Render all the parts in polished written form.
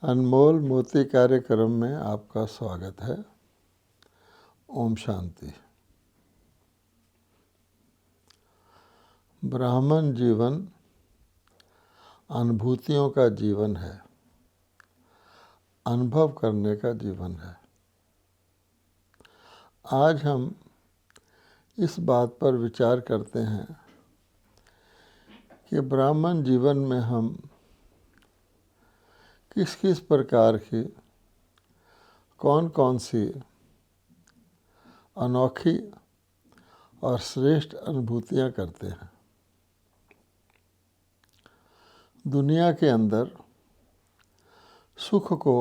अनमोल मोती कार्यक्रम में आपका स्वागत है। ओम शांति। ब्राह्मण जीवन अनुभूतियों का जीवन है, अनुभव करने का जीवन है। आज हम इस बात पर विचार करते हैं कि ब्राह्मण जीवन में हम किस किस प्रकार की कौन कौन सी अनोखी और श्रेष्ठ अनुभूतियाँ करते हैं। दुनिया के अंदर सुख को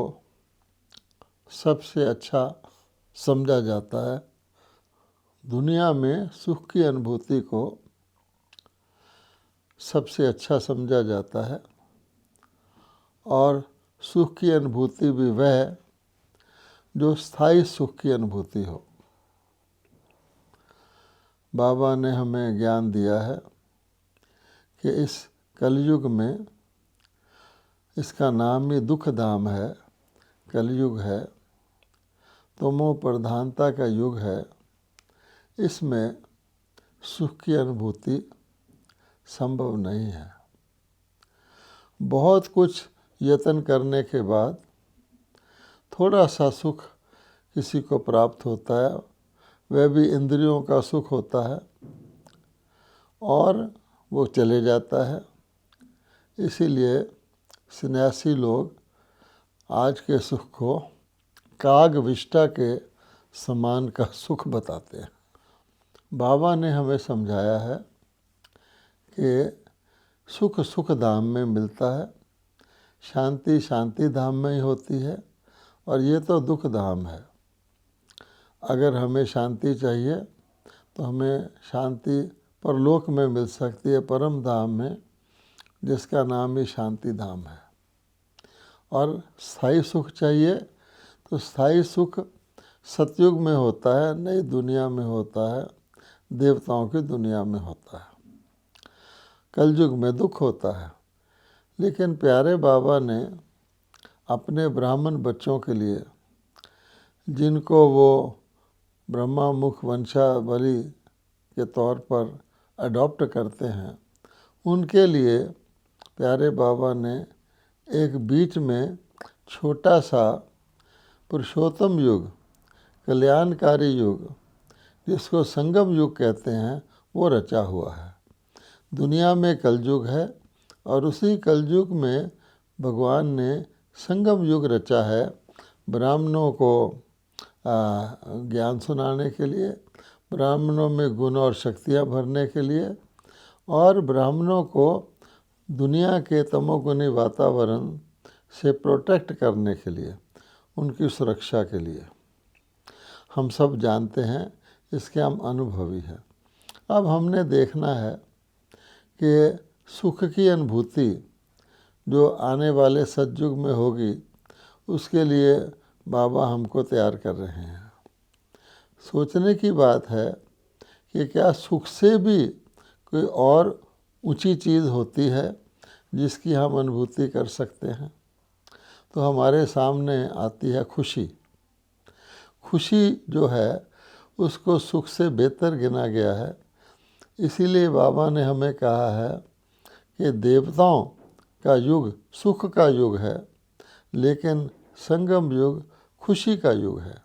सबसे अच्छा समझा जाता है। दुनिया में सुख की अनुभूति को सबसे अच्छा समझा जाता है और सुख की अनुभूति भी वह जो स्थायी सुख की अनुभूति हो। बाबा ने हमें ज्ञान दिया है कि इस कलयुग में, इसका नाम ही दुख धाम है, कलयुग है, तमो प्रधानता का युग है। इसमें सुख की अनुभूति संभव नहीं है। बहुत कुछ यत्न करने के बाद थोड़ा सा सुख किसी को प्राप्त होता है, वह भी इंद्रियों का सुख होता है और वो चले जाता है। इसीलिए सन्यासी लोग आज के सुख को काग विष्टा के समान का सुख बताते हैं। बाबा ने हमें समझाया है कि सुख सुख धाम में मिलता है, शांति शांति धाम में ही होती है और ये तो दुख धाम है। अगर हमें शांति चाहिए तो हमें शांति परलोक में मिल सकती है, परम धाम में, जिसका नाम ही शांति धाम है। और स्थायी सुख चाहिए तो स्थायी सुख सतयुग में होता है, नई दुनिया में होता है, देवताओं की दुनिया में होता है। कलयुग में दुख होता है। लेकिन प्यारे बाबा ने अपने ब्राह्मण बच्चों के लिए, जिनको वो ब्रह्मा मुख वंशावली के तौर पर अडॉप्ट करते हैं, उनके लिए प्यारे बाबा ने एक बीच में छोटा सा पुरुषोत्तम युग, कल्याणकारी युग, जिसको संगम युग कहते हैं, वो रचा हुआ है। दुनिया में कलयुग है और उसी कलयुग में भगवान ने संगम युग रचा है, ब्राह्मणों को ज्ञान सुनाने के लिए, ब्राह्मणों में गुण और शक्तियाँ भरने के लिए और ब्राह्मणों को दुनिया के तमोगुनी वातावरण से प्रोटेक्ट करने के लिए, उनकी सुरक्षा के लिए। हम सब जानते हैं, इसके हम अनुभवी हैं। अब हमने देखना है कि सुख की अनुभूति जो आने वाले सतयुग में होगी, उसके लिए बाबा हमको तैयार कर रहे हैं। सोचने की बात है कि क्या सुख से भी कोई और ऊंची चीज़ होती है जिसकी हम अनुभूति कर सकते हैं? तो हमारे सामने आती है खुशी। खुशी जो है उसको सुख से बेहतर गिना गया है। इसीलिए बाबा ने हमें कहा है कि देवताओं का युग सुख का युग है, लेकिन संगम युग खुशी का युग है।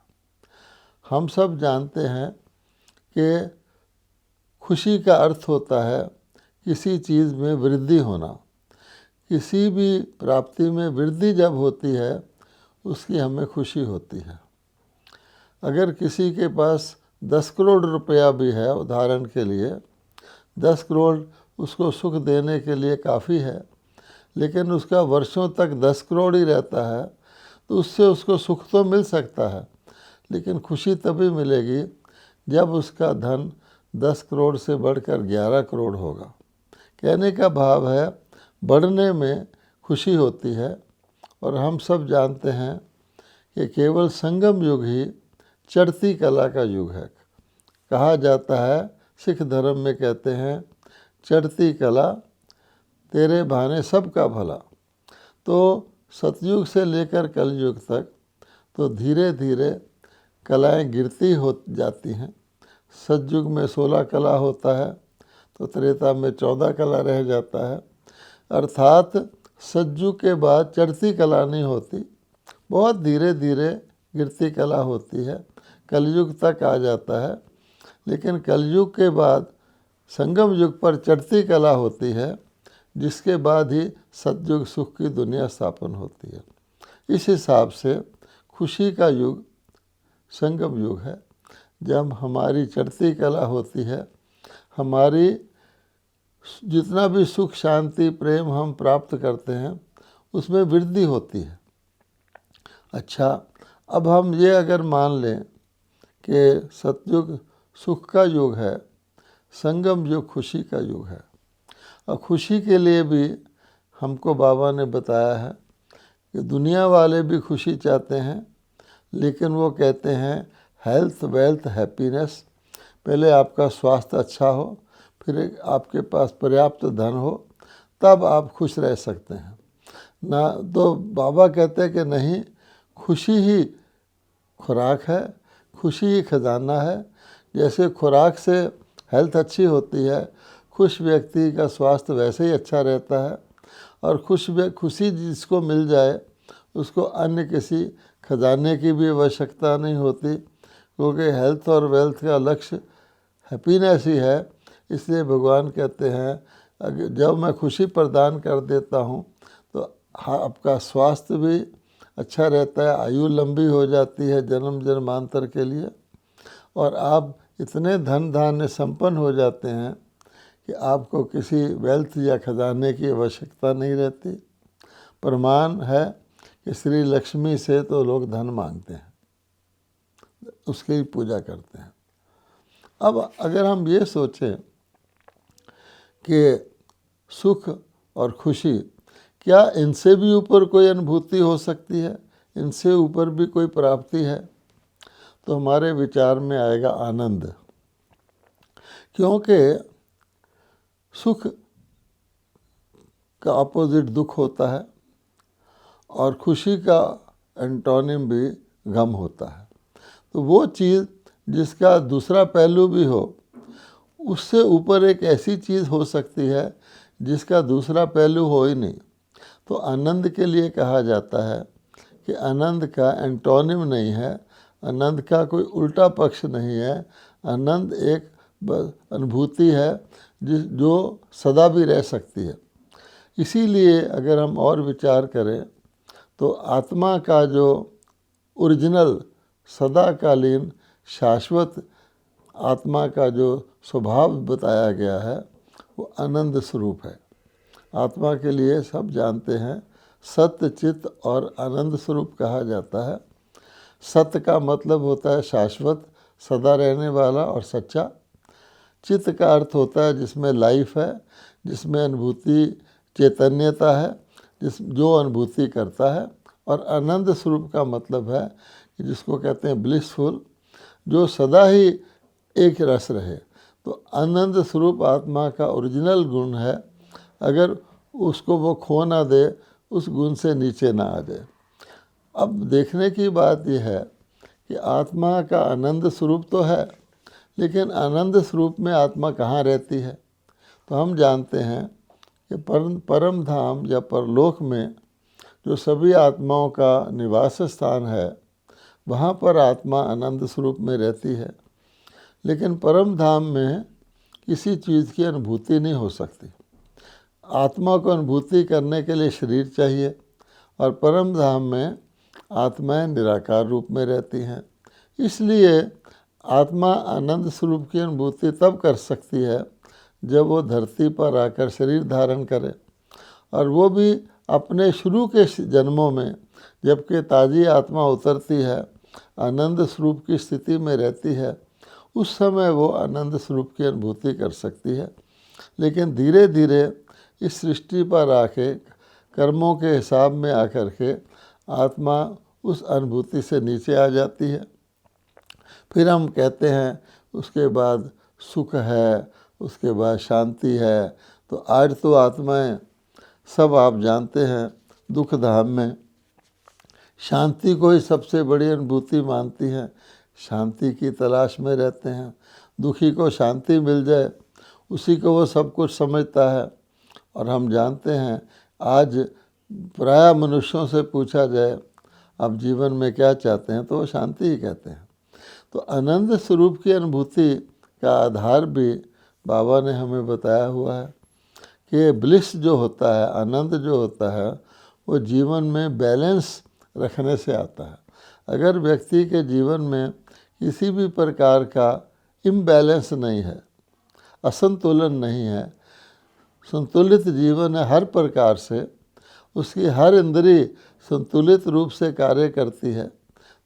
हम सब जानते हैं कि खुशी का अर्थ होता है किसी चीज़ में वृद्धि होना। किसी भी प्राप्ति में वृद्धि जब होती है, उसकी हमें खुशी होती है। अगर किसी के पास 10 करोड़ रुपया भी है, उदाहरण के लिए 10 करोड़ उसको सुख देने के लिए काफ़ी है, लेकिन उसका वर्षों तक 10 करोड़ ही रहता है, तो उससे उसको सुख तो मिल सकता है, लेकिन खुशी तभी मिलेगी जब उसका धन 10 करोड़ से बढ़कर 11 करोड़ होगा। कहने का भाव है, बढ़ने में खुशी होती है। और हम सब जानते हैं कि केवल संगम युग ही चढ़ती कला का युग है। कहा जाता है, सिख धर्म में कहते हैं, चढ़ती कला तेरे बहाने सबका भला। तो सतयुग से लेकर कलयुग तक तो धीरे धीरे कलाएं गिरती हो जाती हैं। सतयुग में 16 कला होता है तो त्रेता में 14 कला रह जाता है। अर्थात सतयुग के बाद चढ़ती कला नहीं होती, बहुत धीरे धीरे गिरती कला होती है, कलयुग तक आ जाता है। लेकिन कलयुग के बाद संगम युग पर चढ़ती कला होती है, जिसके बाद ही सतयुग सुख की दुनिया स्थापन होती है। इस हिसाब से खुशी का युग संगम युग है, जब हमारी चढ़ती कला होती है, हमारी जितना भी सुख शांति प्रेम हम प्राप्त करते हैं उसमें वृद्धि होती है। अच्छा, अब हम ये अगर मान लें कि सतयुग सुख का युग है, संगम युग खुशी का युग है, और खुशी के लिए भी हमको बाबा ने बताया है कि दुनिया वाले भी खुशी चाहते हैं, लेकिन वो कहते हैं हेल्थ वेल्थ हैप्पीनेस, पहले आपका स्वास्थ्य अच्छा हो, फिर आपके पास पर्याप्त धन हो, तब आप खुश रह सकते हैं ना। तो बाबा कहते हैं कि नहीं, खुशी ही खुराक है, खुशी ही खजाना है। जैसे खुराक से हेल्थ अच्छी होती है, खुश व्यक्ति का स्वास्थ्य वैसे ही अच्छा रहता है। और खुशी जिसको मिल जाए उसको अन्य किसी खजाने की भी आवश्यकता नहीं होती, क्योंकि हेल्थ और वेल्थ का लक्ष्य हैप्पीनेस ही है। इसलिए भगवान कहते हैं अगर जब मैं खुशी प्रदान कर देता हूँ तो आपका स्वास्थ्य भी अच्छा रहता है, आयु लंबी हो जाती है जन्म जन्मांतर के लिए, और आप इतने धन धान्य संपन्न हो जाते हैं कि आपको किसी वेल्थ या खजाने की आवश्यकता नहीं रहती। प्रमाण है कि श्री लक्ष्मी से तो लोग धन मांगते हैं, उसकी ही पूजा करते हैं। अब अगर हम ये सोचें कि सुख और खुशी, क्या इनसे भी ऊपर कोई अनुभूति हो सकती है, इनसे ऊपर भी कोई प्राप्ति है, तो हमारे विचार में आएगा आनंद। क्योंकि सुख का अपोजिट दुख होता है और खुशी का एंटोनिम भी गम होता है। तो वो चीज़ जिसका दूसरा पहलू भी हो, उससे ऊपर एक ऐसी चीज़ हो सकती है जिसका दूसरा पहलू हो ही नहीं। तो आनंद के लिए कहा जाता है कि आनंद का एंटोनिम नहीं है, आनंद का कोई उल्टा पक्ष नहीं है। आनंद एक अनुभूति है जो सदा भी रह सकती है। इसीलिए अगर हम और विचार करें तो आत्मा का जो ओरिजिनल सदाकालीन शाश्वत आत्मा का जो स्वभाव बताया गया है वो आनंद स्वरूप है। आत्मा के लिए सब जानते हैं सत्य चित्त और आनंद स्वरूप कहा जाता है। सत्य का मतलब होता है शाश्वत, सदा रहने वाला और सच्चा। चित्त का अर्थ होता है जिसमें लाइफ है, जिसमें अनुभूति चैतन्यता है, जो अनुभूति करता है। और आनंद स्वरूप का मतलब है कि जिसको कहते हैं ब्लिसफुल, जो सदा ही एक रस रहे। तो आनंद स्वरूप आत्मा का ओरिजिनल गुण है, अगर उसको वो खो ना दे, उस गुण से नीचे ना आ जाए। अब देखने की बात यह है कि आत्मा का आनंद स्वरूप तो है, लेकिन आनंद स्वरूप में आत्मा कहाँ रहती है? तो हम जानते हैं कि परम धाम या परलोक में जो सभी आत्माओं का निवास स्थान है, वहाँ पर आत्मा आनंद स्वरूप में रहती है। लेकिन परम धाम में किसी चीज़ की अनुभूति नहीं हो सकती। आत्मा को अनुभूति करने के लिए शरीर चाहिए, और परम धाम में आत्माएं निराकार रूप में रहती हैं। इसलिए आत्मा आनंद स्वरूप की अनुभूति तब कर सकती है जब वो धरती पर आकर शरीर धारण करे, और वो भी अपने शुरू के जन्मों में, जबकि ताज़ी आत्मा उतरती है, आनंद स्वरूप की स्थिति में रहती है, उस समय वो आनंद स्वरूप की अनुभूति कर सकती है। लेकिन धीरे धीरे इस सृष्टि पर आके कर्मों के हिसाब में आकर के आत्मा उस अनुभूति से नीचे आ जाती है। फिर हम कहते हैं उसके बाद सुख है, उसके बाद शांति है। तो आज तो आत्माएं सब आप जानते हैं दुख धाम में शांति को ही सबसे बड़ी अनुभूति मानती हैं, शांति की तलाश में रहते हैं। दुखी को शांति मिल जाए उसी को वो सब कुछ समझता है। और हम जानते हैं आज प्रायः मनुष्यों से पूछा जाए आप जीवन में क्या चाहते हैं तो वो शांति ही कहते हैं। तो आनंद स्वरूप की अनुभूति का आधार भी बाबा ने हमें बताया हुआ है कि ब्लिस जो होता है, आनंद जो होता है, वो जीवन में बैलेंस रखने से आता है। अगर व्यक्ति के जीवन में किसी भी प्रकार का इम्बैलेंस नहीं है, असंतुलन नहीं है, संतुलित जीवन है हर प्रकार से, उसकी हर इंद्रिय संतुलित रूप से कार्य करती है,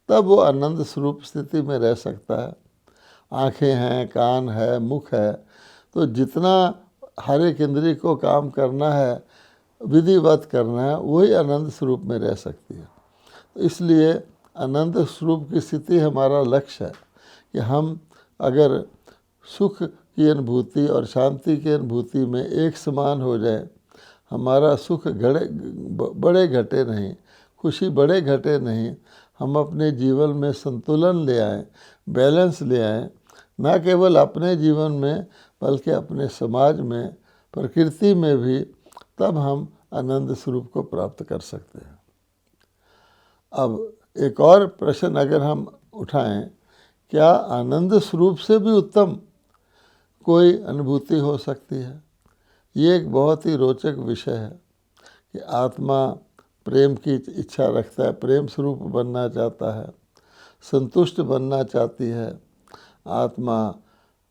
तब वो आनंद स्वरूप स्थिति में रह सकता है। आँखें हैं, कान है, मुख है, तो जितना हर एक इंद्रिय को काम करना है, विधिवत करना है, वही आनंद स्वरूप में रह सकती है। तो इसलिए आनंद स्वरूप की स्थिति हमारा लक्ष्य है कि हम अगर सुख की अनुभूति और शांति की अनुभूति में एक समान हो जाए, हमारा सुख बड़े घटे नहीं, खुशी बड़े घटे नहीं, हम अपने जीवन में संतुलन ले आएँ, बैलेंस ले आएँ, न केवल अपने जीवन में बल्कि अपने समाज में, प्रकृति में भी, तब हम आनंद स्वरूप को प्राप्त कर सकते हैं। अब एक और प्रश्न अगर हम उठाएं, क्या आनंद स्वरूप से भी उत्तम कोई अनुभूति हो सकती है? ये एक बहुत ही रोचक विषय है कि आत्मा प्रेम की इच्छा रखता है, प्रेम स्वरूप बनना चाहता है, संतुष्ट बनना चाहती है, आत्मा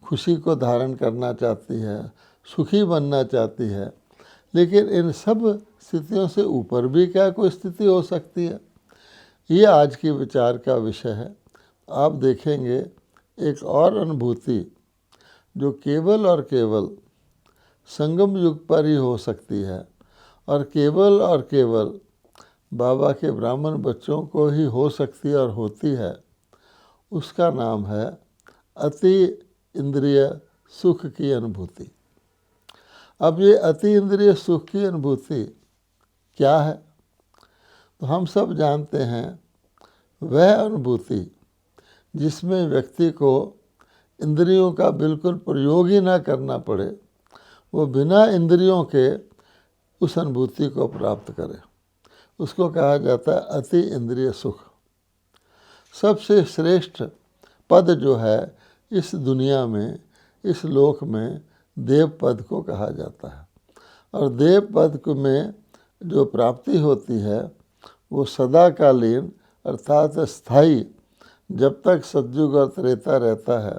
खुशी को धारण करना चाहती है, सुखी बनना चाहती है। लेकिन इन सब स्थितियों से ऊपर भी क्या कोई स्थिति हो सकती है? ये आज की विचार का विषय है। आप देखेंगे एक और अनुभूति जो केवल और केवल संगम युग पर ही हो सकती है और केवल बाबा के ब्राह्मण बच्चों को ही हो सकती है और होती है, उसका नाम है अति इंद्रिय सुख की अनुभूति। अब ये अति इंद्रिय सुख की अनुभूति क्या है? तो हम सब जानते हैं वह अनुभूति जिसमें व्यक्ति को इंद्रियों का बिल्कुल प्रयोग ही ना करना पड़े, वो बिना इंद्रियों के उस अनुभूति को प्राप्त करे, उसको कहा जाता है अति इंद्रिय सुख। सबसे श्रेष्ठ पद जो है इस दुनिया में, इस लोक में, देव पद को कहा जाता है। और देव पद में जो प्राप्ति होती है वो सदाकालीन अर्थात स्थायी, जब तक सतयुग और त्रेता रहता है,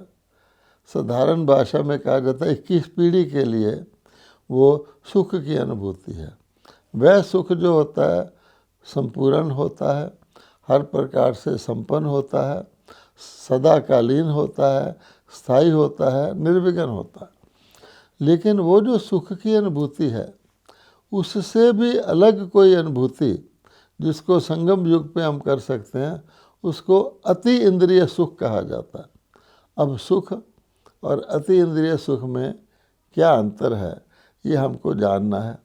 साधारण भाषा में कहा जाता है 21 पीढ़ी के लिए वो सुख की अनुभूति है। वह सुख जो होता है संपूर्ण होता है, हर प्रकार से संपन्न होता है, सदाकालीन होता है, स्थायी होता है, निर्विघ्न होता है। लेकिन वो जो सुख की अनुभूति है उससे भी अलग कोई अनुभूति जिसको संगम युग पे हम कर सकते हैं, उसको अति इंद्रिय सुख कहा जाता है। अब सुख और अति इंद्रिय सुख में क्या अंतर है ये हमको जानना है।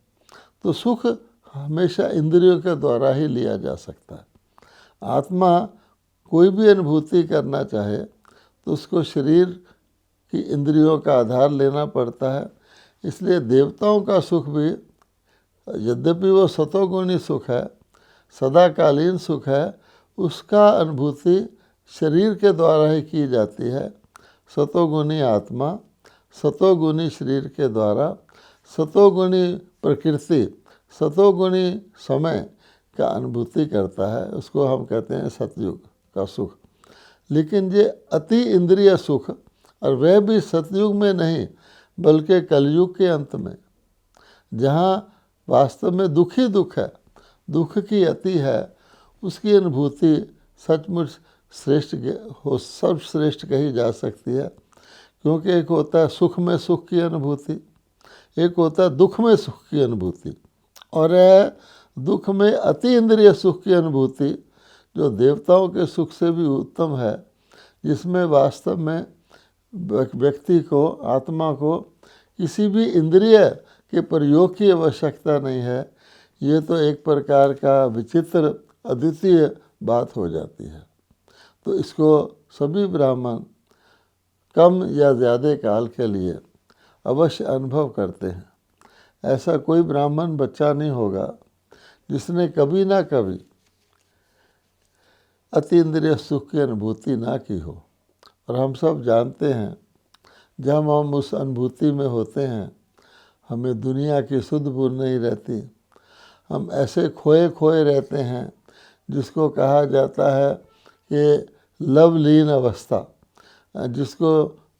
तो सुख हमेशा इंद्रियों के द्वारा ही लिया जा सकता है। आत्मा कोई भी अनुभूति करना चाहे तो उसको शरीर की इंद्रियों का आधार लेना पड़ता है। इसलिए देवताओं का सुख भी, यद्यपि वो सतोगुणी सुख है, सदाकालीन सुख है, उसका अनुभूति शरीर के द्वारा ही की जाती है। सतोगुणी आत्मा सतोगुणी शरीर के द्वारा, सतोगुणी प्रकृति, सतोगुणी समय का अनुभूति करता है, उसको हम कहते हैं सतयुग का सुख। लेकिन ये अति इंद्रिय सुख, और वह भी सतयुग में नहीं बल्कि कलयुग के अंत में, जहाँ वास्तव में दुख ही दुख है, दुख की अति है, उसकी अनुभूति सचमुच श्रेष्ठ हो, सर्वश्रेष्ठ कही जा सकती है। क्योंकि एक होता है सुख में सुख की अनुभूति, एक होता है दुख में सुख की अनुभूति, और दुख में अति इंद्रिय सुख की अनुभूति जो देवताओं के सुख से भी उत्तम है, जिसमें वास्तव में व्यक्ति को, आत्मा को किसी भी इंद्रिय के प्रयोग की आवश्यकता नहीं है। ये तो एक प्रकार का विचित्र अद्वितीय बात हो जाती है। तो इसको सभी ब्राह्मण कम या ज़्यादा काल के लिए अवश्य अनुभव करते हैं। ऐसा कोई ब्राह्मण बच्चा नहीं होगा जिसने कभी ना कभी अतीन्द्रिय सुख की अनुभूति ना की हो। और हम सब जानते हैं, जब हम उस अनुभूति में होते हैं हमें दुनिया की सुध बुध नहीं रहती। हम ऐसे खोए खोए रहते हैं जिसको कहा जाता है कि लवलीन अवस्था, जिसको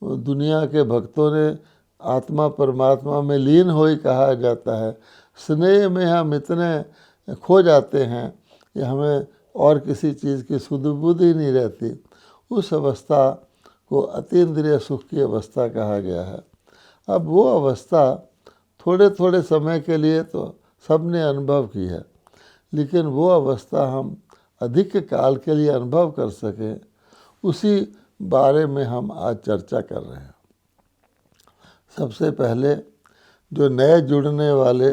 दुनिया के भक्तों ने आत्मा परमात्मा में लीन हो ही कहा जाता है। स्नेह में हम इतने खो जाते हैं कि हमें और किसी चीज़ की सुध बुध ही नहीं रहती। उस अवस्था को अतीन्द्रिय सुख की अवस्था कहा गया है। अब वो अवस्था थोड़े थोड़े समय के लिए तो सबने अनुभव की है, लेकिन वो अवस्था हम अधिक काल के लिए अनुभव कर सकें, उसी बारे में हम आज चर्चा कर रहे हैं। सबसे पहले जो नए जुड़ने वाले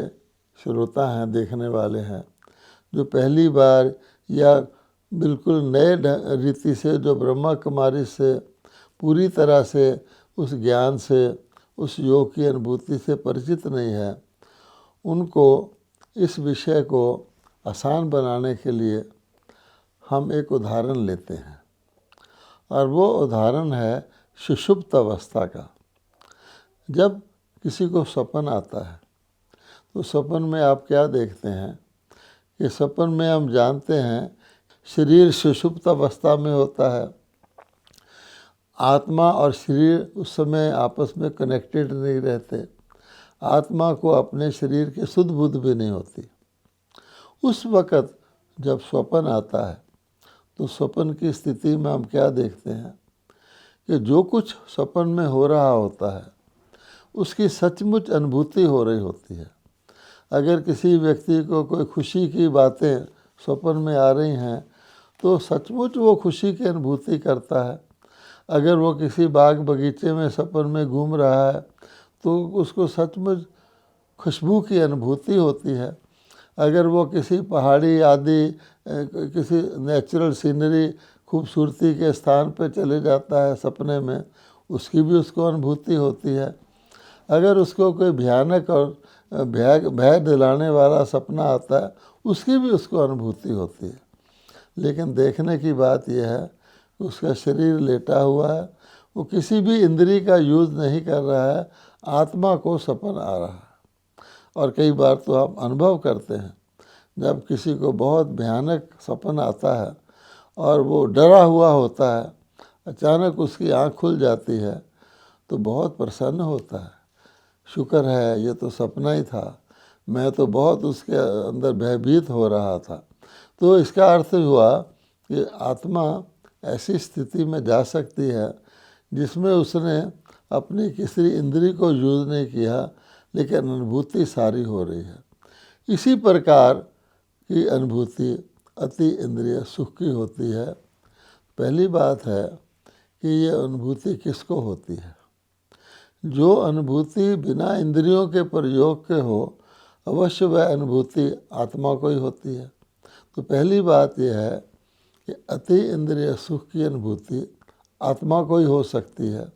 श्रोता हैं, देखने वाले हैं, जो पहली बार या बिल्कुल नए रीति से जो ब्रह्मा कुमारी से पूरी तरह से उस ज्ञान से, उस योग की अनुभूति से परिचित नहीं है, उनको इस विषय को आसान बनाने के लिए हम एक उदाहरण लेते हैं। और वो उदाहरण है सुषुप्त अवस्था का। जब किसी को सपन आता है तो सपन में आप क्या देखते हैं कि सपन में हम जानते हैं शरीर सुषुप्त अवस्था में होता है। आत्मा और शरीर उस समय आपस में कनेक्टेड नहीं रहते। आत्मा को अपने शरीर की सुध बुध भी नहीं होती। उस वक़्त जब स्वप्न आता है तो स्वप्न की स्थिति में हम क्या देखते हैं कि जो कुछ स्वप्न में हो रहा होता है उसकी सचमुच अनुभूति हो रही होती है। अगर किसी व्यक्ति को कोई खुशी की बातें स्वप्न में आ रही हैं तो सचमुच वो खुशी की अनुभूति करता है। अगर वो किसी बाग बगीचे में स्वप्न में घूम रहा है तो उसको सचमुच खुशबू की अनुभूति होती है। अगर वो किसी पहाड़ी आदि किसी नेचुरल सीनरी खूबसूरती के स्थान पर चले जाता है सपने में, उसकी भी उसको अनुभूति होती है। अगर उसको कोई भयानक और भय दिलाने वाला सपना आता है उसकी भी उसको अनुभूति होती है। लेकिन देखने की बात यह है कि उसका शरीर लेटा हुआ है, वो किसी भी इंद्री का यूज़ नहीं कर रहा है, आत्मा को सपन आ रहा है। और कई बार तो आप अनुभव करते हैं जब किसी को बहुत भयानक सपना आता है और वो डरा हुआ होता है, अचानक उसकी आँख खुल जाती है तो बहुत प्रसन्न होता है। शुक्र है ये तो सपना ही था, मैं तो बहुत उसके अंदर भयभीत हो रहा था। तो इसका अर्थ हुआ कि आत्मा ऐसी स्थिति में जा सकती है जिसमें उसने अपनी किसी इंद्री को यूज़ नहीं किया, लेकिन अनुभूति सारी हो रही है। इसी प्रकार की अनुभूति अति इंद्रिय सुख की होती है। पहली बात है कि ये अनुभूति किसको होती है। जो अनुभूति बिना इंद्रियों के प्रयोग के हो, अवश्य वह अनुभूति आत्मा को ही होती है। तो पहली बात यह है कि अति इंद्रिय सुख की अनुभूति आत्मा को ही हो सकती है।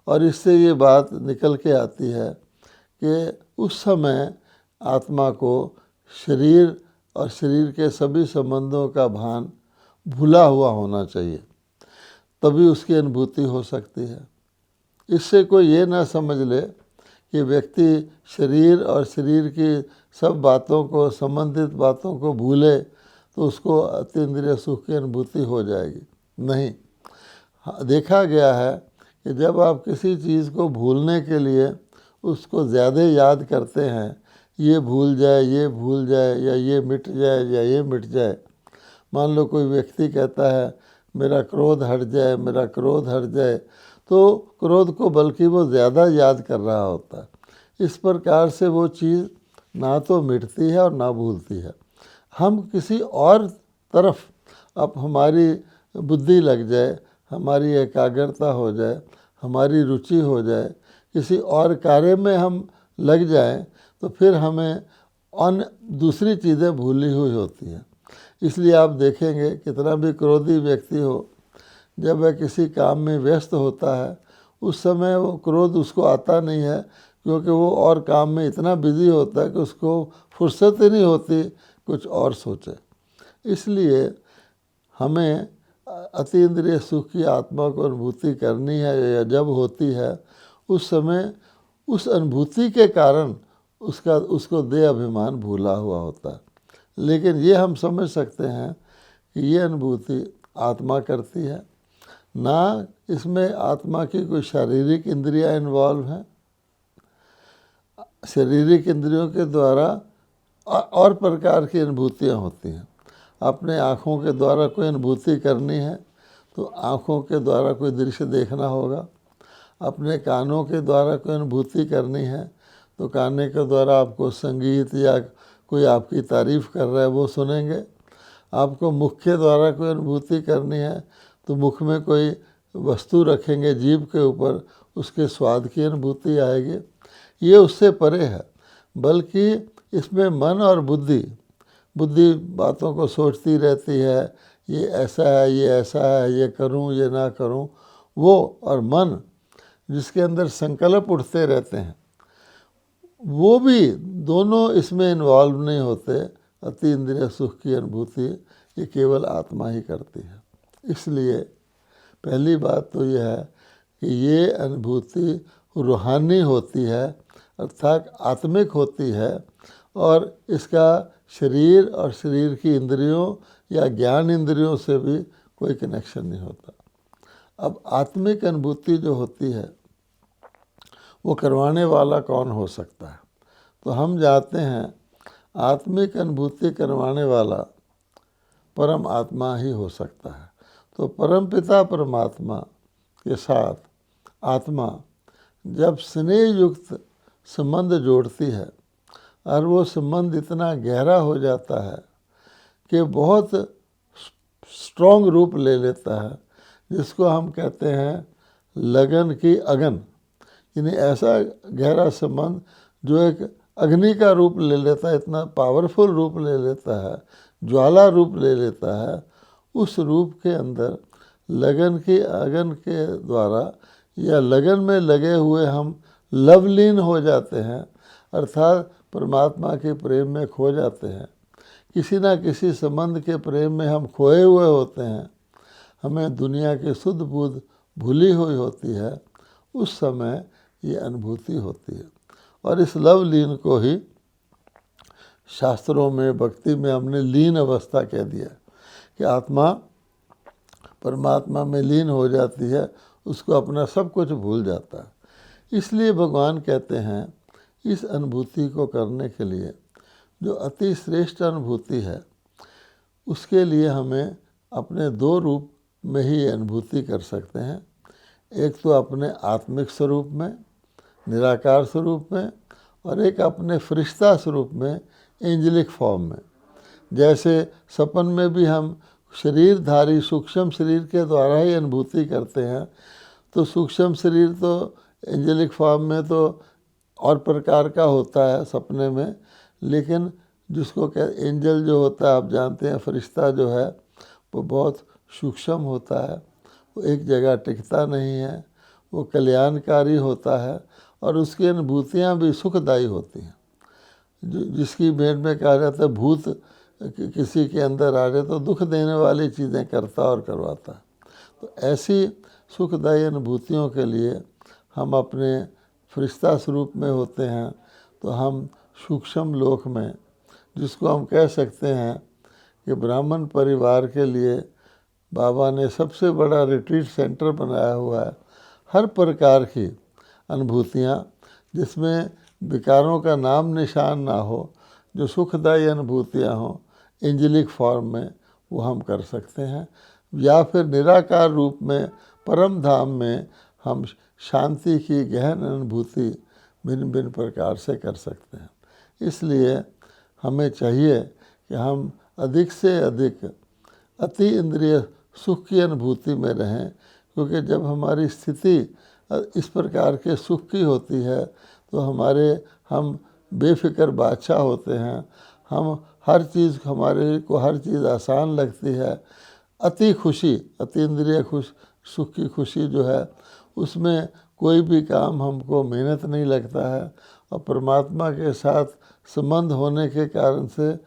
और इससे ये बात निकल के आती है कि उस समय आत्मा को शरीर और शरीर के सभी संबंधों का भान भूला हुआ होना चाहिए, तभी उसकी अनुभूति हो सकती है। इससे कोई ये ना समझ ले कि व्यक्ति शरीर और शरीर की सब बातों को, संबंधित बातों को भूले तो उसको अतीन्द्रिय सुख की अनुभूति हो जाएगी। नहीं, देखा गया है कि जब आप किसी चीज़ को भूलने के लिए उसको ज़्यादा याद करते हैं, ये भूल जाए, ये भूल जाए, या ये मिट जाए, या ये मिट जाए। मान लो कोई व्यक्ति कहता है मेरा क्रोध हट जाए, मेरा क्रोध हट जाए, तो क्रोध को बल्कि वो ज़्यादा याद कर रहा होता है। इस प्रकार से वो चीज़ ना तो मिटती है और ना भूलती है। हम किसी और तरफ अब हमारी बुद्धि लग जाए, हमारी एकाग्रता हो जाए, हमारी रुचि हो जाए, किसी और कार्य में हम लग जाएं, तो फिर हमें अन्य दूसरी चीज़ें भूली हुई होती हैं। इसलिए आप देखेंगे कितना भी क्रोधी व्यक्ति हो, जब वह किसी काम में व्यस्त होता है उस समय वो क्रोध उसको आता नहीं है, क्योंकि वो और काम में इतना बिजी होता है कि उसको फुर्सत ही नहीं होती कुछ और सोचे। इसलिए हमें अति इंद्रिय सुख की आत्मा को अनुभूति करनी है, या जब होती है उस समय उस अनुभूति के कारण उसको देह अभिमान भूला हुआ होता है। लेकिन ये हम समझ सकते हैं कि ये अनुभूति आत्मा करती है, ना इसमें आत्मा की कोई शारीरिक इंद्रियां इन्वॉल्व हैं। शारीरिक इंद्रियों के द्वारा और प्रकार की अनुभूतियाँ होती हैं। अपने आँखों के द्वारा कोई अनुभूति करनी है तो आँखों के द्वारा कोई दृश्य देखना होगा। अपने कानों के द्वारा कोई अनुभूति करनी है तो काने के द्वारा आपको संगीत या कोई आपकी तारीफ़ कर रहा है वो सुनेंगे। आपको मुख के द्वारा कोई अनुभूति करनी है तो मुख में कोई वस्तु रखेंगे जीभ के ऊपर, उसके स्वाद की अनुभूति आएगी। ये उससे परे है, बल्कि इसमें मन और बुद्धि बातों को सोचती रहती है, ये ऐसा है, ये ऐसा है, ये करूं, ये ना करूं। वो और मन जिसके अंदर संकल्प उठते रहते हैं, वो भी दोनों इसमें इन्वॉल्व नहीं होते। अति इंद्रिय सुख की अनुभूति ये केवल आत्मा ही करती है। इसलिए पहली बात तो यह है कि ये अनुभूति रूहानी होती है, अर्थात आत्मिक होती है, और इसका शरीर और शरीर की इंद्रियों या ज्ञान इंद्रियों से भी कोई कनेक्शन नहीं होता। अब आत्मिक अनुभूति जो होती है वो करवाने वाला कौन हो सकता है? तो हम जानते हैं आत्मिक अनुभूति करवाने वाला परम आत्मा ही हो सकता है। तो परम पिता परमात्मा के साथ आत्मा जब स्नेह युक्त संबंध जोड़ती है और वो संबंध इतना गहरा हो जाता है कि बहुत स्ट्रॉन्ग रूप ले लेता है, जिसको हम कहते हैं लगन की अगन। यानी ऐसा गहरा संबंध जो एक अग्नि का रूप ले लेता है, इतना पावरफुल रूप ले लेता है, ज्वाला रूप ले लेता है। उस रूप के अंदर लगन की अगन के द्वारा या लगन में लगे हुए हम लवलीन हो जाते हैं, अर्थात परमात्मा के प्रेम में खो जाते हैं। किसी ना किसी संबंध के प्रेम में हम खोए हुए होते हैं, हमें दुनिया की शुद्ध बुद्ध भूली हुई होती है। उस समय ये अनुभूति होती है, और इस लवलीन को ही शास्त्रों में भक्ति में हमने लीन अवस्था कह दिया कि आत्मा परमात्मा में लीन हो जाती है, उसको अपना सब कुछ भूल जाता है। इसलिए भगवान कहते हैं इस अनुभूति को करने के लिए जो अति श्रेष्ठ अनुभूति है, उसके लिए हमें अपने दो रूप में ही अनुभूति कर सकते हैं। एक तो अपने आत्मिक स्वरूप में, निराकार स्वरूप में, और एक अपने फरिश्ता स्वरूप में, एंजेलिक फॉर्म में। जैसे सपन में भी हम शरीरधारी सूक्ष्म शरीर के द्वारा ही अनुभूति करते हैं, तो सूक्ष्म शरीर तो एंजेलिक फॉर्म में तो और प्रकार का होता है सपने में, लेकिन जिसको कह एंजल जो होता है, आप जानते हैं फरिश्ता जो है वो बहुत सूक्ष्म होता है, वो एक जगह टिकता नहीं है, वो कल्याणकारी होता है, और उसकी अनुभूतियाँ भी सुखदायी होती हैं। जिसकी भेंट में कहा जाता है भूत किसी के अंदर आ जाए तो दुख देने वाली चीज़ें करता और करवाता है। तो ऐसी सुखदायी अनुभूतियों के लिए हम अपने फरिश्ता स्वरूप में होते हैं, तो हम सूक्ष्म लोक में, जिसको हम कह सकते हैं कि ब्राह्मण परिवार के लिए बाबा ने सबसे बड़ा रिट्रीट सेंटर बनाया हुआ है। हर प्रकार की अनुभूतियाँ जिसमें विकारों का नाम निशान ना हो, जो सुखदायी अनुभूतियाँ हों एंजेलिक फॉर्म में, वो हम कर सकते हैं। या फिर निराकार रूप में परम धाम में हम शांति की गहन अनुभूति भिन्न भिन्न प्रकार से कर सकते हैं। इसलिए हमें चाहिए कि हम अधिक से अधिक अति इंद्रिय सुख की अनुभूति में रहें, क्योंकि जब हमारी स्थिति इस प्रकार के सुख की होती है तो हम बेफिक्र बादशाह होते हैं। हम हर चीज़, हमारे को हर चीज़ आसान लगती है। अति खुशी, अति इंद्रिय सुख की खुशी जो है, उसमें कोई भी काम हमको मेहनत नहीं लगता है। और परमात्मा के साथ संबंध होने के कारण से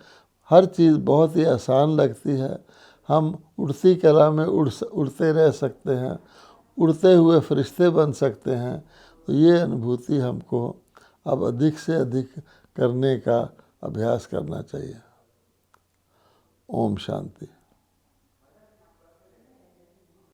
हर चीज़ बहुत ही आसान लगती है। हम उड़ती कला में उड़ते रह सकते हैं, उड़ते हुए फरिश्ते बन सकते हैं। तो ये अनुभूति हमको अब अधिक से अधिक करने का अभ्यास करना चाहिए। ओम शांति।